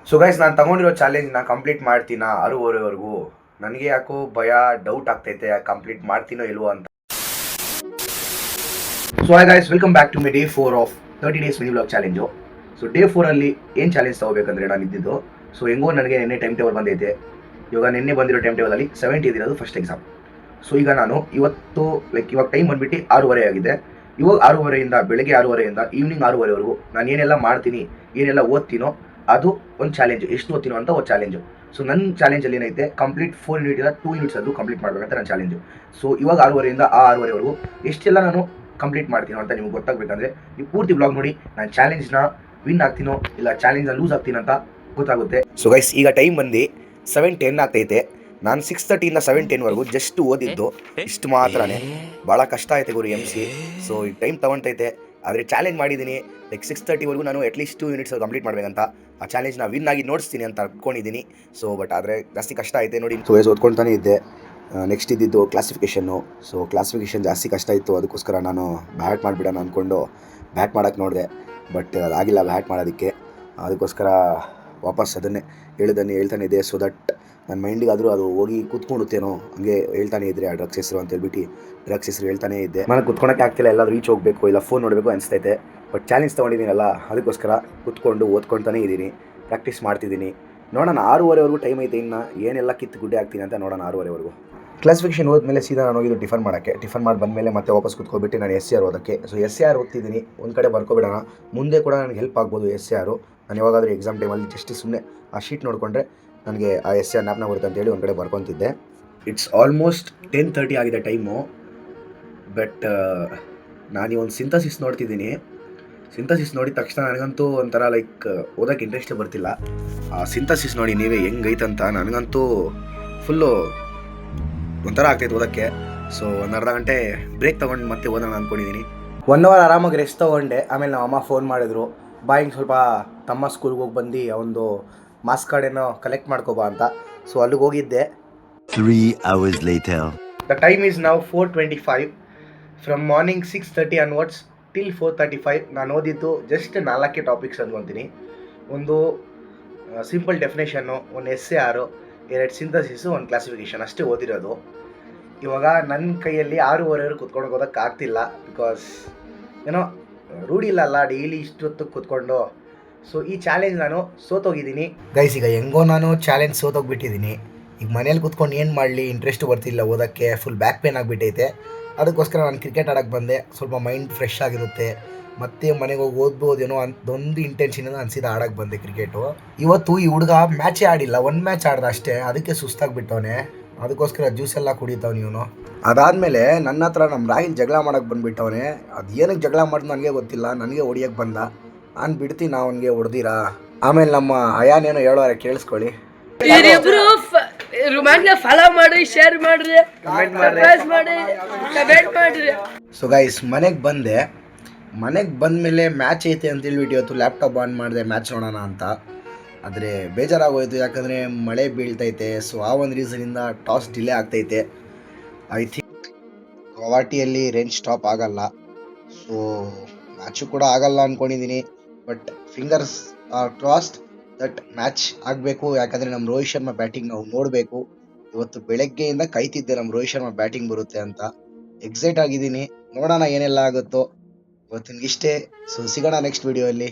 So guys, ನಾನು ತಗೊಂಡಿರೋ ಚಾಲೆಂಜ್ನ complete ಮಾಡ್ತೀನಾ 6:30ವರೆಗೂ? ನನಗೆ ಯಾಕೋ ಭಯ, ಡೌಟ್ ಆಗ್ತೈತೆ ಕಂಪ್ಲೀಟ್ ಮಾಡ್ತೀನೋ ಇಲ್ವೋ ಅಂತ. So hi guys, welcome back to my day 4 of 30 days mini vlog challenge. So day 4ಅಲ್ಲಿ ಏನು ಚಾಲೆಂಜ್ ತಗೋಬೇಕಂದ್ರೆ ನಾನು ಇದ್ದಿದ್ದು, ಸೊ ಹೆಂಗೋ ನನಗೆ ನಿನ್ನೆ ಟೈಮ್ ಟೇಬಲ್ ಬಂದೈತೆ. ಇವಾಗ ನಿನ್ನೆ ಬಂದಿರೋ ಟೈಮ್ ಟೇಬಲಲ್ಲಿ 70 ಇದಿರೋದು ಫಸ್ಟ್ ಎಕ್ಸಾಮ್. ಸೊ ಈಗ ನಾನು ಇವಾಗ ಟೈಮ್ ಬಂದ್ಬಿಟ್ಟು 6:30 ಆಗಿದೆ. ಇವಾಗ 6:30ಇಂದ ಬೆಳಗ್ಗೆ 6:30ಇಂದ ಈವ್ನಿಂಗ್ 6:30ವರೆಗೂ ನಾನು ಏನೆಲ್ಲ ಮಾಡ್ತೀನಿ, ಏನೆಲ್ಲ ಓದ್ತೀನೋ ಅದು ಒಂದು ಚಾಲೆಂಜ್. ಎಷ್ಟು ಓದ್ತೀನೋ ಅಂತ ಒಂದು ಚಾಲೆಂಜು. ಸೊ ನನ್ನ ಚಾಲೆಂಜಲ್ಲಿ ಏನೈತೆ, ಕಂಪ್ಲೀಟ್ 4 ಯೂನಿಟ್ ಇಲ್ಲ 2 ಯೂನಿಟ್ಸ್ ಅದು ಕಂಪ್ಲೀಟ್ ಮಾಡಬೇಕಂತ ನನ್ನ ಚಾಲೆಂಜು. ಸೊ ಇವಾಗ 6:30ಇಂದ 6:30ವರೆಗೂ ಎಷ್ಟೆಲ್ಲ ನಾನು ಕಂಪ್ಲೀಟ್ ಮಾಡ್ತೀನೋ ಅಂತ ನಿಮ್ಗೆ ಗೊತ್ತಾಗಬೇಕಂದ್ರೆ ನೀವು ಪೂರ್ತಿ ಬ್ಲಾಗ್ ನೋಡಿ. ನಾನು ಚಾಲೆಂಜ್ನ ವಿನ್ ಆಗ್ತೀನೋ ಇಲ್ಲ ಚಾಲೆಂಜ್ನ ಲೂಸ್ ಆಗ್ತೀನೋ ಅಂತ ಗೊತ್ತಾಗುತ್ತೆ. ಸೊ ಗೈಸ್, ಈಗ ಟೈಮ್ ಬಂದು 7:10 ಆಗ್ತೈತೆ. ನಾನು 6:30ಇಂದ 7:10ವರೆಗೂ ಜಸ್ಟ್ ಓದಿದ್ದು ಇಷ್ಟು ಮಾತ್ರನೇ. ಭಾಳ ಕಷ್ಟ ಐತೆ ಗುರು MC. ಸೊ ಈ ಟೈಮ್ ತೊಗೊಳ್ತೈತೆ, ಆದರೆ ಚಾಲೆಂಜ್ ಮಾಡಿದ್ದೀನಿ. ಲೈಕ್ 6:30ವರೆಗೂ ನಾನು ಅಟ್ಲೀಸ್ಟ್ 2 ಯೂನಿಟ್ಸ್ ಕಂಪ್ಲೀಟ್ ಮಾಡಬೇಕಂತ. ಆ ಚಾಲೆಂಜ್ನ ವಿನ್ ಆಗಿ ನೋಡಿಸ್ತೀನಿ ಅಂತ ಅನ್ಕೊಂಡಿದ್ದೀನಿ. ಸೊ ಬಟ್ ಆದರೆ ಜಾಸ್ತಿ ಕಷ್ಟ ಐತೆ ನೋಡಿ. ಸೊ ಓದ್ಕೊಳ್ತಾನೆ ಇದ್ದೆ. ನೆಕ್ಸ್ಟ್ ಇದ್ದಿದ್ದು ಕ್ಲಾಸಿಫಿಕೇಷನ್ನು. ಸೊ ಕ್ಲಾಸಿಫಿಕೇಷನ್ ಜಾಸ್ತಿ ಕಷ್ಟ ಇತ್ತು, ಅದಕ್ಕೋಸ್ಕರ ನಾನು ಬ್ಯಾಟ್ ಮಾಡಿಬಿಡೋಣ ಅಂದ್ಕೊಂಡು ಬ್ಯಾಟ್ ಮಾಡೋಕ್ಕೆ ನೋಡಿದೆ. ಬಟ್ ಅದಾಗಿಲ್ಲ ಬ್ಯಾಟ್ ಮಾಡೋದಕ್ಕೆ. ಅದಕ್ಕೋಸ್ಕರ ವಾಪಸ್ ಅದನ್ನೇ ಹೇಳ್ತಾನೆ ಇದೆ. ಸೊ ದಟ್ ನನ್ನ ಮೈಂಡಿಗಾದರೂ ಅದು ಹೋಗಿ ಕೂತ್ಕೊಂಡುತ್ತೇನೋ, ಹಂಗೆ ಹೇಳ್ತಾನೆ ಇದ್ದರೆ ಆ ಡ್ರಗ್ಸ್ ಹೆಸರು ಅಂತ ಹೇಳ್ಬಿಟ್ಟು ಡ್ರಗ್ಸ್ ಹೆಸರು ಹೇಳ್ತಾನೆ ಇದ್ದೆ. ನನಗೆ ಕೂತ್ಕೊಳಕ್ಕೆ ಆಗ್ತಿಲ್ಲ, ಎಲ್ಲಾದರೂ ರೀಚ್ ಹೋಗಬೇಕು ಇಲ್ಲ ಫೋನ್ ನೋಡಬೇಕು ಅನಿಸ್ತೈತೆ. ಬಟ್ ಚಾಲೆಂಜ್ ತೊಗೊಂಡಿದ್ದೀನಲ್ಲ, ಅದಕ್ಕೋಸ್ಕರ ಕೂತ್ಕೊಂಡು ಓದ್ಕೊಳ್ತಾನೆ ಇದ್ದೀನಿ, ಪ್ರಾಕ್ಟೀಸ್ ಮಾಡ್ತಿದ್ದೀನಿ. ನೋಡೋಣ 6:30ವರೆಗೂ ಟೈಮ್ ಐತೆ. ಇನ್ನು ಏನೆಲ್ಲ ಕಿತ್ತು ಗುಡ್ಡೆ ಆಗ್ತೀನಿ ಅಂತ ನೋಡೋಣ 6:30ವರೆಗೂ. ಕ್ಲಾಸಿಫಿಕೇಷನ್ ಹೋದ್ಮೇಲೆ ಸೀದಾ ನಾನು ಹೋಗಿದ್ದು ಟಿಫನ್ ಮಾಡೋಕ್ಕೆ. ಟಿಫನ್ ಮಾಡಿ ಬಂದಮೇಲೆ ಮತ್ತೆ ವಾಪಸ್ ಕೂತ್ಕೊಬಿಟ್ಟು ನಾನು SCR ಓದೋಕ್ಕೆ. ಸೊ SCR ಓದ್ತಿದ್ದೀನಿ, ಒಂದು ಕಡೆ ಬರ್ಕೊಬಿಡೋಣ, ಮುಂದೆ ಕೂಡ ನನಗೆ ಹೆಲ್ಪ್ ಆಗ್ಬೋದು SCR. ನಾನು ಯಾವಾಗಾದರೂ ಎಕ್ಸಾಮ್ ಟೈಮಲ್ಲಿ ಜಸ್ಟ್ ಸುಮ್ಮನೆ ಆ ಶೀಟ್ ನೋಡಿಕೊಂಡ್ರೆ ನನಗೆ ಆ SCR ಜ್ಞಾಪನ ಬರುತ್ತೆ ಅಂತೇಳಿ ಒಂದು ಕಡೆ ಬರ್ಕೊತಿದ್ದೆ. ಇಟ್ಸ್ ಆಲ್ಮೋಸ್ಟ್ 10:30 ಆಗಿದೆ ಟೈಮು. ಬಟ್ ನಾನು ಒಂದು ಸಿಂಥಸಿಸ್ ನೋಡ್ತಿದ್ದೀನಿ. ಸಿಂಥಸಿಸ್ ನೋಡಿದ ತಕ್ಷಣ ನನಗಂತೂ ಒಂಥರ ಲೈಕ್ ಓದೋಕ್ಕೆ ಇಂಟ್ರೆಸ್ಟೇ ಬರ್ತಿಲ್ಲ. ಆ ಸಿಂಥಸಿಸ್ ನೋಡಿ ನೀವೇ ಹೆಂಗೈತಂತ. ನನಗಂತೂ ಫುಲ್ಲು ಒಂಥರ ಆಗ್ತೈತೆ ಓದೋಕ್ಕೆ. ಸೊ ಒಂದು ಅರ್ಧ ಗಂಟೆ ಬ್ರೇಕ್ ತೊಗೊಂಡು ಮತ್ತೆ ಓದೋಣ ಅಂದ್ಕೊಂಡಿದ್ದೀನಿ. 1 ಅವರ್ ಆರಾಮಾಗಿ ರೆಸ್ಟ್ ತೊಗೊಂಡೆ. ಆಮೇಲೆ ನಮ್ಮ ಅಮ್ಮ ಫೋನ್ ಮಾಡಿದ್ರು, ಬಾ ಹಿಂಗೆ ಸ್ವಲ್ಪ ತಮ್ಮ ಸ್ಕೂಲ್ಗೆ ಹೋಗಿ ಬಂದು ಒಂದು ಮಾಸ್ ಕಾರ್ಡ್ ಏನೋ ಕಲೆಕ್ಟ್ ಮಾಡ್ಕೊಬಾ ಅಂತ. ಸೊ ಅಲ್ಲಿಗೆ ಹೋಗಿದ್ದೆ. 3 hours later. The time is now 4:25. From morning 6:30 onwards till 4:35 ನಾನು ಓದಿದ್ದು ಜಸ್ಟ್ 4 ಟಾಪಿಕ್ಸ್ ಅಂದ್ಕೊತೀನಿ. ಒಂದು ಸಿಂಪಲ್ ಡೆಫಿನೇಷನ್ನು, ಒಂದು SCR, 2 ಸಿಂಥಸಿಸು, 1 ಕ್ಲಾಸಿಫಿಕೇಷನ್ ಅಷ್ಟೇ ಓದಿರೋದು. ಇವಾಗ ನನ್ನ ಕೈಯಲ್ಲಿ 6:30ವರೆಗೂ ಕುತ್ಕೊಂಡು ಓದೋಕ್ಕಾಗ್ತಿಲ್ಲ. ಬಿಕಾಸ್ ಏನೋ ರೂಢಿ ಇಲ್ಲಲ್ಲ ಡೈಲಿ ಇಷ್ಟೊತ್ತು ಕೂತ್ಕೊಂಡು. ಸೊ ಈ ಚಾಲೆಂಜ್ ನಾನು ಸೋತೋಗಿದ್ದೀನಿ ಗೈಸ್. ಈಗ ಹೆಂಗೋ ನಾನು ಚಾಲೆಂಜ್ ಸೋತೋಗ್ಬಿಟ್ಟಿದ್ದೀನಿ. ಈಗ ಮನೇಲಿ ಕೂತ್ಕೊಂಡು ಏನು ಮಾಡಲಿ, ಇಂಟ್ರೆಸ್ಟ್ ಬರ್ತಿಲ್ಲ ಓದೋಕ್ಕೆ, ಫುಲ್ ಬ್ಯಾಕ್ ಪೇನ್ ಆಗಿಬಿಟ್ಟೈತೆ. ಅದಕ್ಕೋಸ್ಕರ ನಾನು ಕ್ರಿಕೆಟ್ ಆಡೋಕ್ಕೆ ಬಂದೆ. ಸ್ವಲ್ಪ ಮೈಂಡ್ ಫ್ರೆಶ್ ಆಗಿರುತ್ತೆ, ಮತ್ತೆ ಮನೆಗೆ ಹೋಗಿ ಓದ್ಬೋದೇನೋ ಅಂತೊಂದು ಇಂಟೆನ್ಷನಿಂದ ಅನಿಸಿದ ಆಡೋಕ್ಕೆ ಬಂದೆ ಕ್ರಿಕೆಟು. ಇವತ್ತು ಈ ಹುಡುಗ ಮ್ಯಾಚೇ ಆಡಿಲ್ಲ, 1 ಮ್ಯಾಚ್ ಆಡ್ದ ಅಷ್ಟೇ, ಅದಕ್ಕೆ ಸುಸ್ತಾಗಿಬಿಟ್ಟವನೆ. ಅದಕ್ಕೋಸ್ಕರ ಜ್ಯೂಸ್ ಎಲ್ಲ ಕುಡಿತಾವ್ ಇವನು. ಅದಾದಮೇಲೆ ನನ್ನ ಹತ್ರ ನಮ್ಮ ರಾಹಿಲ್ ಜಗಳ ಮಾಡೋಕ್ಕೆ ಬಂದುಬಿಟ್ಟವನೆ. ಅದು ಏನಕ್ಕೆ ಜಗಳ ಮಾಡಿದ್ ನನಗೆ ಗೊತ್ತಿಲ್ಲ, ನನಗೆ ಹೊಡಿಯೋಕ್ಕೆ ಬಂದ. ನಾನು ಬಿಡ್ತೀನಿ ಅವನಿಗೆ ಹೊಡೆದಿರಾ. ಆಮೇಲೆ ನಮ್ಮ ಅಯಾನೇನೋ ಹೇಳೋರೆ ಕೇಳಿಸ್ಕೊಳ್ಳಿ. ಫಾಲೋ ಮಾಡಿ, ಶೇರ್ ಮಾಡ್ರಿ, ಕಮೆಂಟ್ ಮಾಡ್ರಿ. ಸೊ ಗೈಸ್, ಮನೆಗೆ ಬಂದೆ. ಮನೆಗೆ ಬಂದಮೇಲೆ ಮ್ಯಾಚ್ ಐತೆ ಅಂತ ಹೇಳ್ಬಿಟ್ಟು ಇವತ್ತು ಲ್ಯಾಪ್ಟಾಪ್ ಆನ್ ಮಾಡಿದೆ ಮ್ಯಾಚ್ ನೋಡೋಣ ಅಂತ. ಆದರೆ ಬೇಜಾರಾಗೋಯ್ತು, ಯಾಕಂದರೆ ಮಳೆ ಬೀಳ್ತೈತೆ. ಸೊ ಆ ಒಂದು ರೀಸನಿಂದ ಟಾಸ್ ಡಿಲೇ ಆಗ್ತೈತೆ. ಐ ಥಿಂಕ್ ಗುವಾಹಟಿಯಲ್ಲಿ ರೇಂಜ್ ಸ್ಟಾಪ್ ಆಗಲ್ಲ. ಸೊ ಮ್ಯಾಚು ಕೂಡ ಆಗಲ್ಲ ಅಂದ್ಕೊಂಡಿದ್ದೀನಿ. But fingers are crossed that match ಆಗಬೇಕು. ಯಾಕಂದರೆ ನಮ್ಮ ರೋಹಿತ್ ಶರ್ಮಾ ಬ್ಯಾಟಿಂಗ್ ನಾವು ನೋಡಬೇಕು. ಇವತ್ತು ಬೆಳಗ್ಗೆಯಿಂದ ಕಾಯ್ತಿದ್ದೆ ನಮ್ಮ ರೋಹಿತ್ ಶರ್ಮಾ ಬ್ಯಾಟಿಂಗ್ ಬರುತ್ತೆ ಅಂತ. ಎಕ್ಸೈಟ್ ಆಗಿದ್ದೀನಿ, ನೋಡೋಣ ಏನೆಲ್ಲ ಆಗುತ್ತೋ. ಇವತ್ತಿನಗಿಷ್ಟೇ. ಸೊ ಸಿಗೋಣ ನೆಕ್ಸ್ಟ್ ವಿಡಿಯೋಲ್ಲಿ.